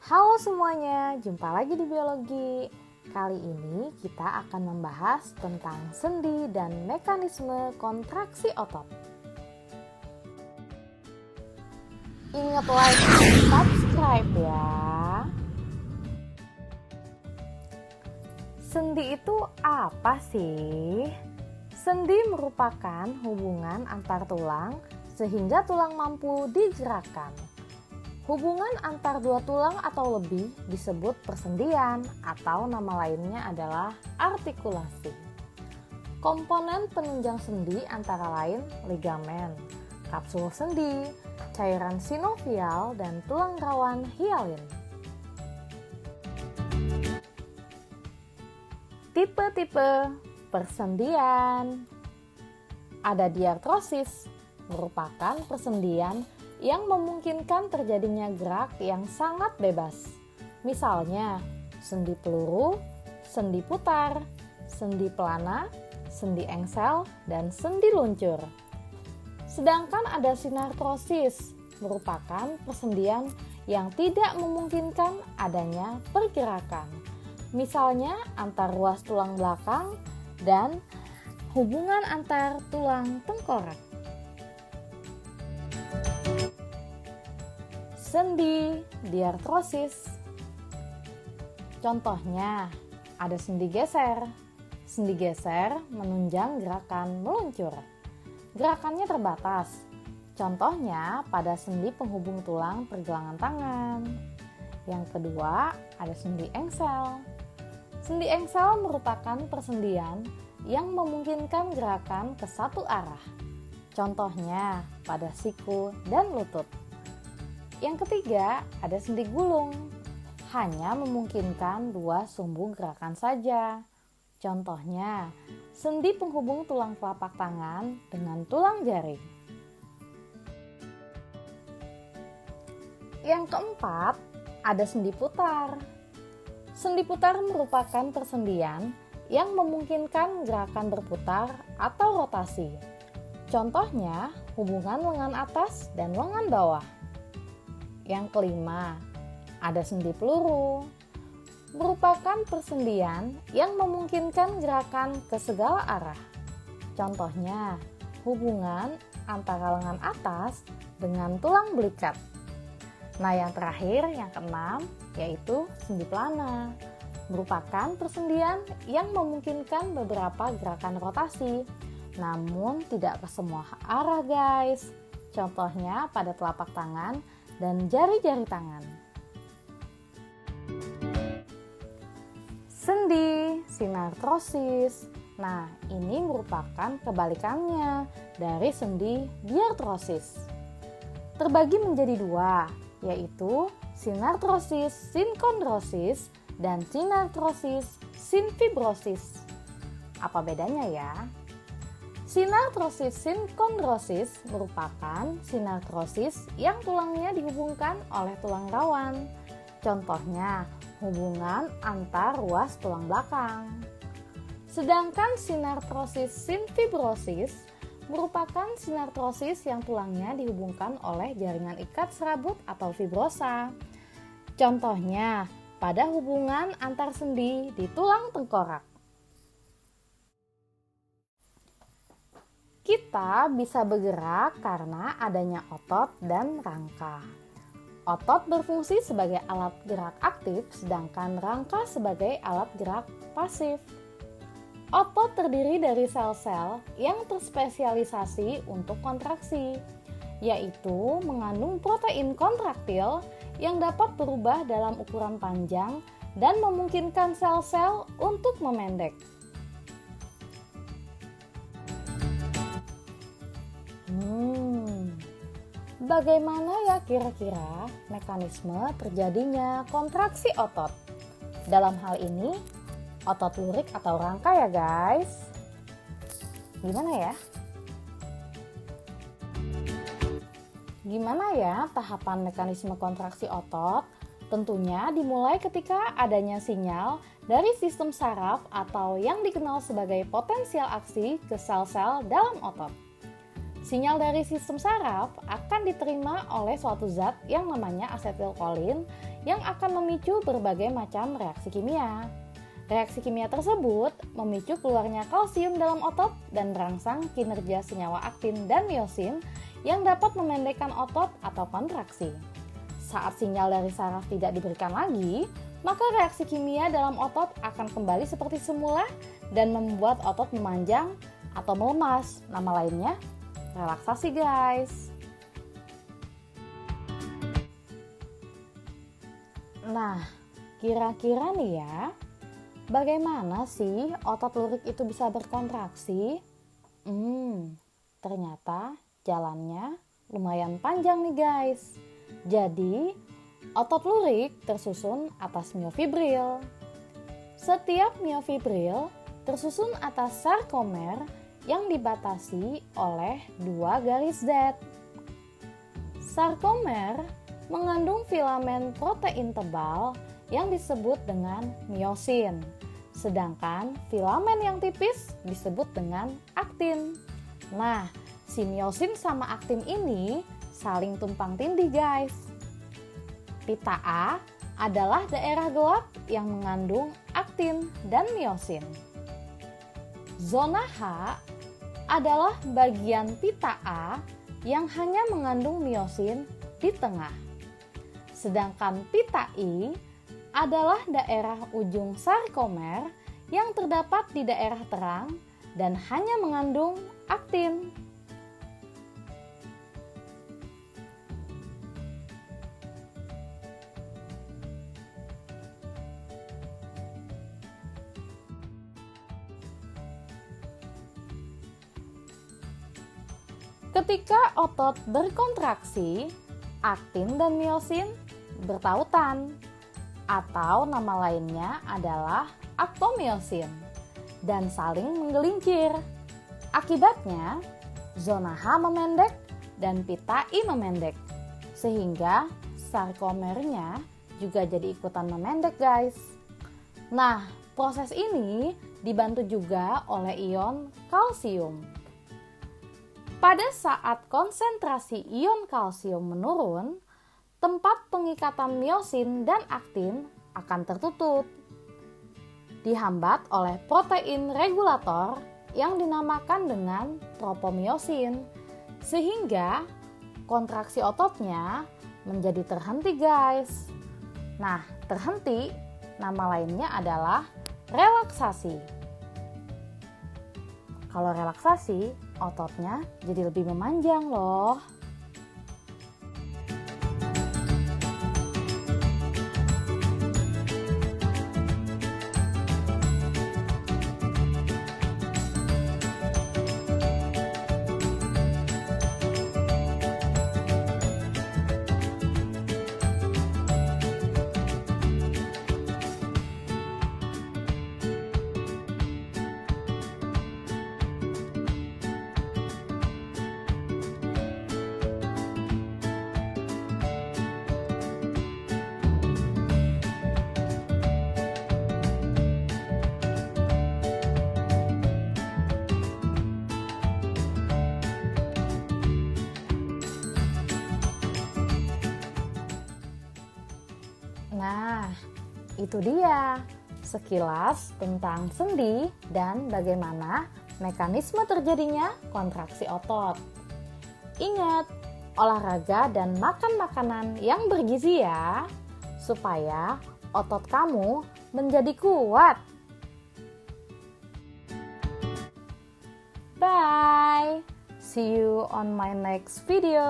Halo semuanya, jumpa lagi di biologi. Kali ini kita akan membahas tentang sendi dan mekanisme kontraksi otot. Ingat like dan subscribe ya. Sendi itu apa sih? Sendi merupakan hubungan antar tulang sehingga tulang mampu digerakkan. Hubungan antar dua tulang atau lebih disebut persendian atau nama lainnya adalah artikulasi. Komponen penunjang sendi antara lain ligamen, kapsul sendi, cairan sinovial, dan tulang rawan hialin. Tipe-tipe persendian. Ada diartrosis, merupakan persendian yang memungkinkan terjadinya gerak yang sangat bebas. Misalnya, sendi peluru, sendi putar, sendi pelana, sendi engsel, dan sendi luncur. Sedangkan ada sinartrosis, merupakan persendian yang tidak memungkinkan adanya pergerakan. Misalnya, antar ruas tulang belakang dan hubungan antar tulang tengkorak. Sendi diartrosis. Contohnya, ada sendi geser. Sendi geser menunjang gerakan meluncur. Gerakannya terbatas. Contohnya pada sendi penghubung tulang pergelangan tangan. Yang kedua, ada sendi engsel. Sendi engsel merupakan persendian yang memungkinkan gerakan ke satu arah. Contohnya pada siku dan lutut. Yang ketiga, ada sendi gulung. Hanya memungkinkan dua sumbu gerakan saja. Contohnya, sendi penghubung tulang telapak tangan dengan tulang jari. Yang keempat, ada sendi putar. Sendi putar merupakan persendian yang memungkinkan gerakan berputar atau rotasi. Contohnya, hubungan lengan atas dan lengan bawah. Yang kelima, ada sendi peluru. Merupakan persendian yang memungkinkan gerakan ke segala arah. Contohnya, hubungan antara lengan atas dengan tulang belikat. Nah, yang terakhir, yang keenam, yaitu sendi pelana. Merupakan persendian yang memungkinkan beberapa gerakan rotasi, namun tidak ke semua arah, guys. Contohnya pada telapak tangan dan jari-jari tangan. Sendi sinartrosis. Nah, ini merupakan kebalikannya dari sendi diartrosis. Terbagi menjadi dua, yaitu sinartrosis sinkondrosis dan sinartrosis sinfibrosis. Apa bedanya ya? Sinartrosis sinkondrosis merupakan sinartrosis yang tulangnya dihubungkan oleh tulang rawan. Contohnya, hubungan antar ruas tulang belakang. Sedangkan sinartrosis sinfibrosis merupakan sinartrosis yang tulangnya dihubungkan oleh jaringan ikat serabut atau fibrosa. Contohnya, pada hubungan antar sendi di tulang tengkorak. Kita bisa bergerak karena adanya otot dan rangka. Otot berfungsi sebagai alat gerak aktif, sedangkan rangka sebagai alat gerak pasif. Otot terdiri dari sel-sel yang terspesialisasi untuk kontraksi, yaitu mengandung protein kontraktil yang dapat berubah dalam ukuran panjang dan memungkinkan sel-sel untuk memendek. Bagaimana ya kira-kira mekanisme terjadinya kontraksi otot? Dalam hal ini, otot lurik atau rangka ya guys. Gimana ya? Gimana ya tahapan mekanisme kontraksi otot? Tentunya dimulai ketika adanya sinyal dari sistem saraf atau yang dikenal sebagai potensial aksi ke sel-sel dalam otot. Sinyal dari sistem saraf akan diterima oleh suatu zat yang namanya asetilkolin yang akan memicu berbagai macam reaksi kimia. Reaksi kimia tersebut memicu keluarnya kalsium dalam otot dan merangsang kinerja senyawa aktin dan miosin yang dapat memendekkan otot atau kontraksi. Saat sinyal dari saraf tidak diberikan lagi, maka reaksi kimia dalam otot akan kembali seperti semula dan membuat otot memanjang atau melemas. Nama lainnya relaksasi, guys. Nah, kira-kira nih ya, bagaimana sih otot lurik itu bisa berkontraksi? Ternyata jalannya lumayan panjang nih, guys. Jadi, otot lurik tersusun atas miofibril. Setiap miofibril tersusun atas sarkomer yang dibatasi oleh 2 garis Z. Sarkomer mengandung filamen protein tebal yang disebut dengan miosin, sedangkan filamen yang tipis disebut dengan aktin. Nah, si miosin sama aktin ini saling tumpang tindih, guys. Pita A adalah daerah gelap yang mengandung aktin dan miosin. Zona H adalah bagian pita A yang hanya mengandung miosin di tengah. Sedangkan pita I adalah daerah ujung sarkomer yang terdapat di daerah terang dan hanya mengandung aktin. Ketika otot berkontraksi, aktin dan miosin bertautan, atau nama lainnya adalah aktomiosin, dan saling menggelincir. Akibatnya, zona H memendek dan pita I memendek, sehingga sarkomernya juga jadi ikutan memendek, guys. Nah, proses ini dibantu juga oleh ion kalsium. Pada saat konsentrasi ion kalsium menurun, tempat pengikatan miosin dan aktin akan tertutup, dihambat oleh protein regulator yang dinamakan dengan tropomiosin, sehingga kontraksi ototnya menjadi terhenti, guys. Nah, terhenti nama lainnya adalah relaksasi. Kalau relaksasi, ototnya jadi lebih memanjang loh. Nah, itu dia sekilas tentang sendi dan bagaimana mekanisme terjadinya kontraksi otot. Ingat, olahraga dan makan makanan yang bergizi ya, supaya otot kamu menjadi kuat. Bye! See you on my next video.